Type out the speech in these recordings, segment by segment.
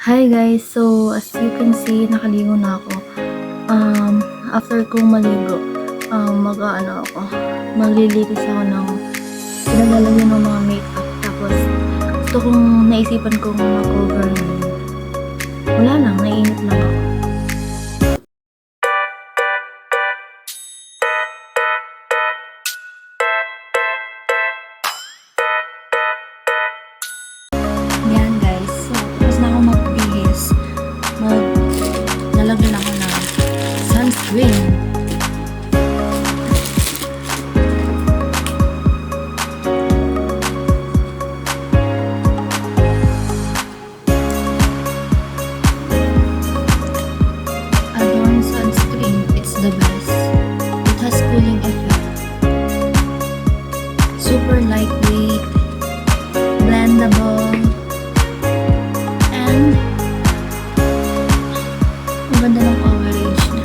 Hi guys! So, as you can see, nakaligo na ako. After kong maligo, maglilinis ako ng pinalalagyan ng mga makeup. Tapos, gusto kong naisipan kong mag-overlay. Wala lang, naiinip lang ako. Yan guys, so tapos na ako magbihis. Nalagyan ako ng sunscreen. Adorn sunscreen, it's the best. It has cooling effect. Super lightweight, blendable, and ang ganda ng coverage niya.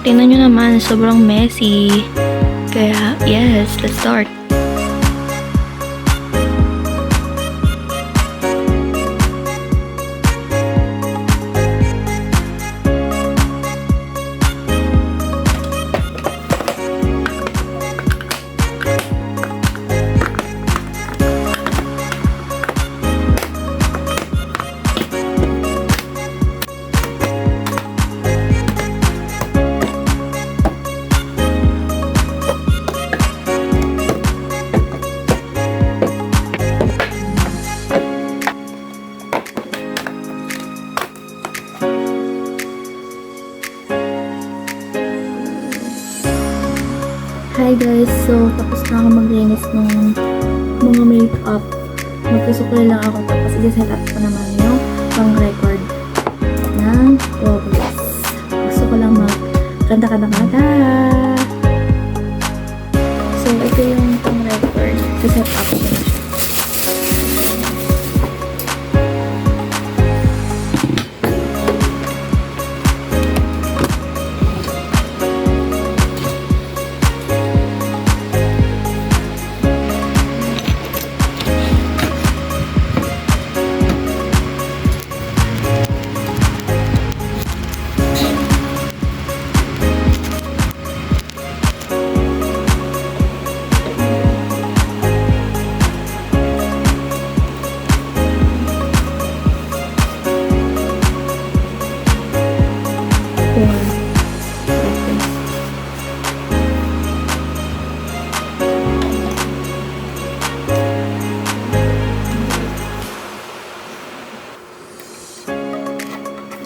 Tingnan nyo naman, sobrang messy. Kaya, yes, let's start. Hi guys! So, tapos na ako maglinis ng mga makeup. Magkasukulay lang ako, tapos i-set up ko naman yung pang-record ng Roblox. Gusto ko lang mag-kanta-kanta-kanta. So, ito yung pang-record. I-set up ko na siya.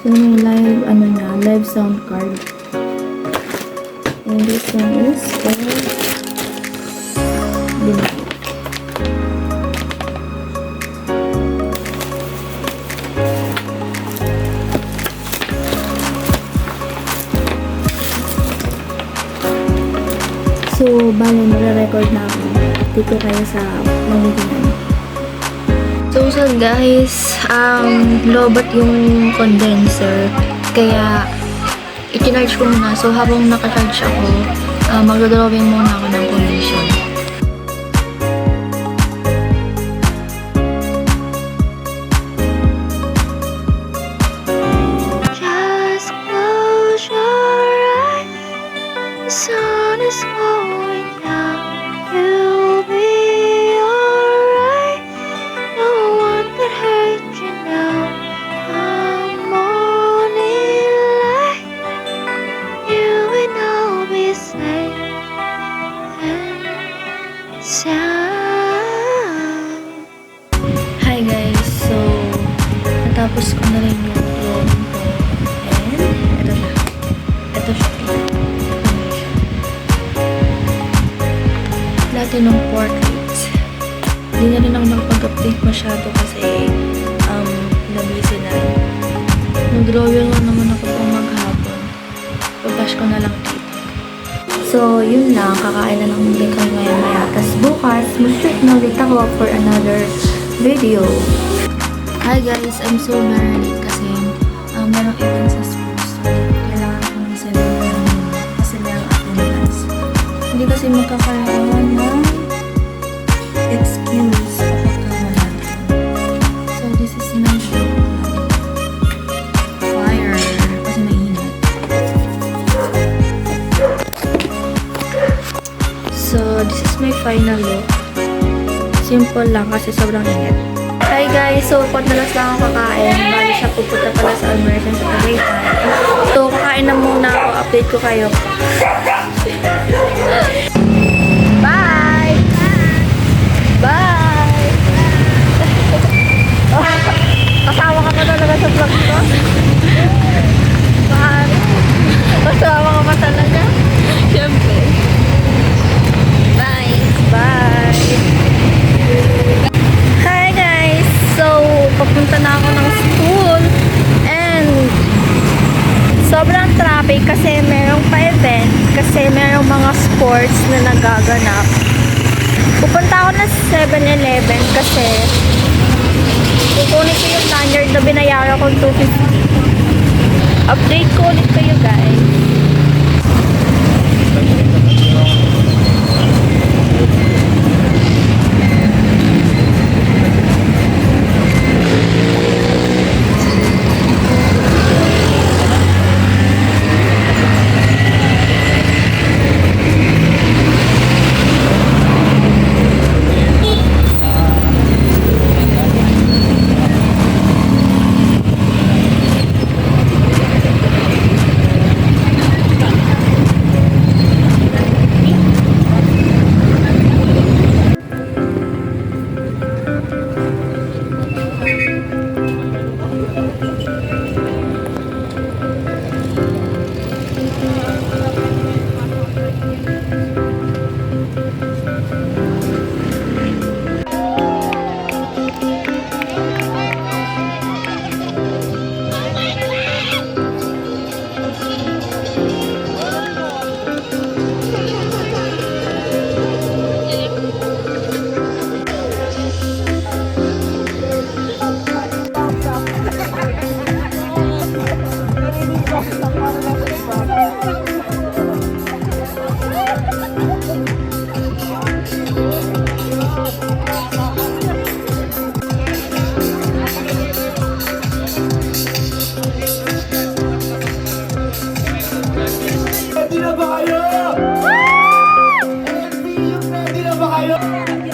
So, yung live sound card. And this one is for dinner. So, bale, magre-record na ako. Dito kayo sa Mangiginan. So, guys, lobat yung condenser. Kaya, i-charge ko muna. So, habang naka-charge ako, mag-drawing muna ako ng condition. Just close your eyes. The sun is going down. You'll be alright. No one could hurt you now. I'm morning light. You and I'll be safe and sound. Hi guys, so natapos ko na rin yung drawing ko. And ito na. Ito siya. Platinum portrait. Hindi na rin ako nakapag-update masyado kasi nabisi na. Nag-drawing lang naman ako pang maghapon. Pag-flash ko na lang dito. So, yun lang. Kakain na lang din kami maya-maya. Tapos bukas, mag-shoot na ulit ako for another video. Hi guys, I'm so very late kasi merong event sa school. So, kailangan kong send kasi merong attendance. Hindi kasi magkakaroon ng excuse kapag wala. So, this is my fire kasi mainit. So, this is my final look. Simple lang kasi sobrang init. Hi guys! So, padalas lang ako kakain. Bali siya pupunta pala sa immersion sa Tagaytay. So, kakain na muna ako. Update ko kayo. Bye! Bye! Kasama ka pa talaga sa vlog ko? Paano? Kasama ka pa talaga? Siyempre. Bye! Bye! Hi guys! So, papunta na ako ng school and sobrang traffic kasi merong pa-event kasi merong mga sports na nagaganap. Pupunta ako ng 7-Eleven kasi kukunin ko yung lanyard na binayaran ko 250. Update ko ulit kayo guys. Ready na ba kayo? MCU, ready na ba kayo?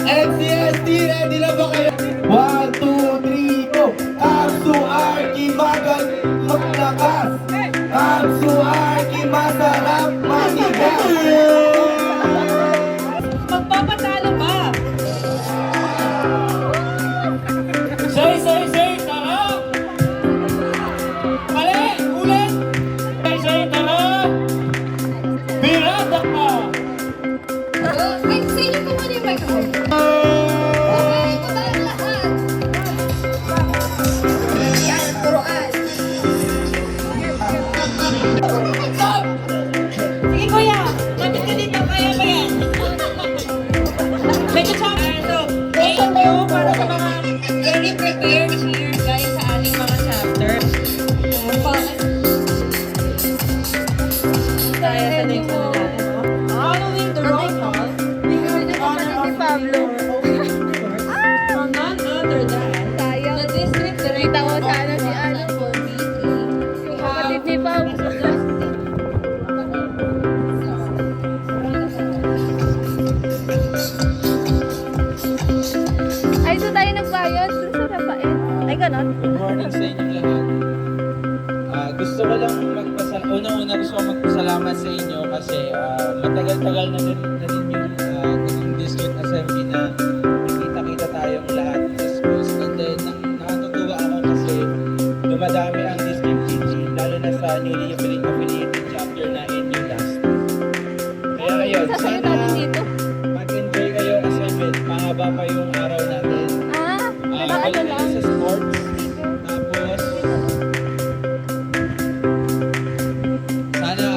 MCST, ready na ba kayo? 1, 2, 3, go! Kamsu Arki, magal, maglakas! Kamsu Arki, masarap, matigas! Magpapatalo ba? Say, tara! Mali, ulit! Say, tara! Birada ka! Ay, sa inyo po muna yung microphone. Okay, mabalang lahat. Yan, turuan. Stop! Sige kuya, lapit ka dito, kaya ba yan? Medyo chance. So, thank you para sa mga very prepared here guys sa ating mga chapters. Tayo sa next na natin, no? Following the roll call, we heard the honor of Pablo. None other than the district director of National Committee. We have ni Pablo. Ay, doon tayo nagbayad. Doon sa Rafael. Ay, ganon. Good morning sa inyo lahat. Gusto ko lang unang-una gusto ko magpasalamat sa inyo kasi matagal-tagal na rin yung naging district assembly na nakita-kita tayong lahat sa schools. And then, nakatutuwa ako kasi dumadami ang district PG, lalo na sa newly affiliated chapter na in last. Kaya ayun, sana mag-enjoy kayo kasi mahaba pa yung araw natin. Balik na sa sports. Tapos, sana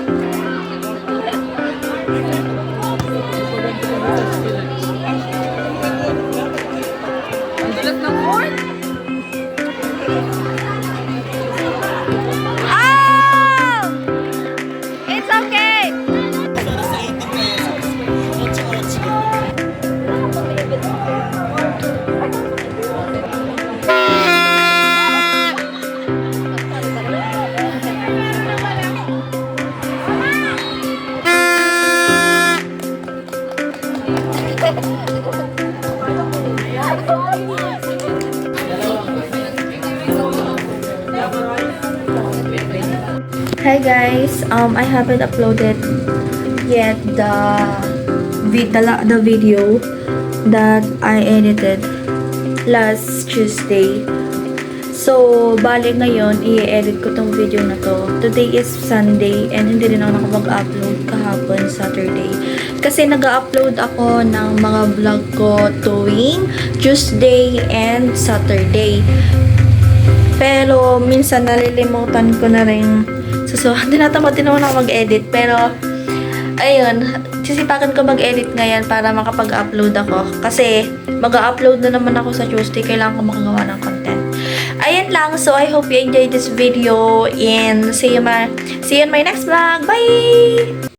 Ang dulat ng board. Oh! It's okay! Hi guys, I haven't uploaded yet the video that I edited last Tuesday. So, bali ngayon, i-edit ko tong video na to. Today is Sunday and hindi rin ako nakapag-upload kahapon Saturday. Kasi nag-upload ako ng mga vlog ko tuwing Tuesday and Saturday. Pero, minsan nalilimutan ko na rin. So, tinatamad din ako mag-edit. Pero, ayun, sisipakan ko mag-edit ngayon para makapag-upload ako. Kasi, mag-upload na naman ako sa Tuesday. Kailangan ko makagawa ng content. Ayan lang. So, I hope you enjoyed this video. And see you in my next vlog. Bye!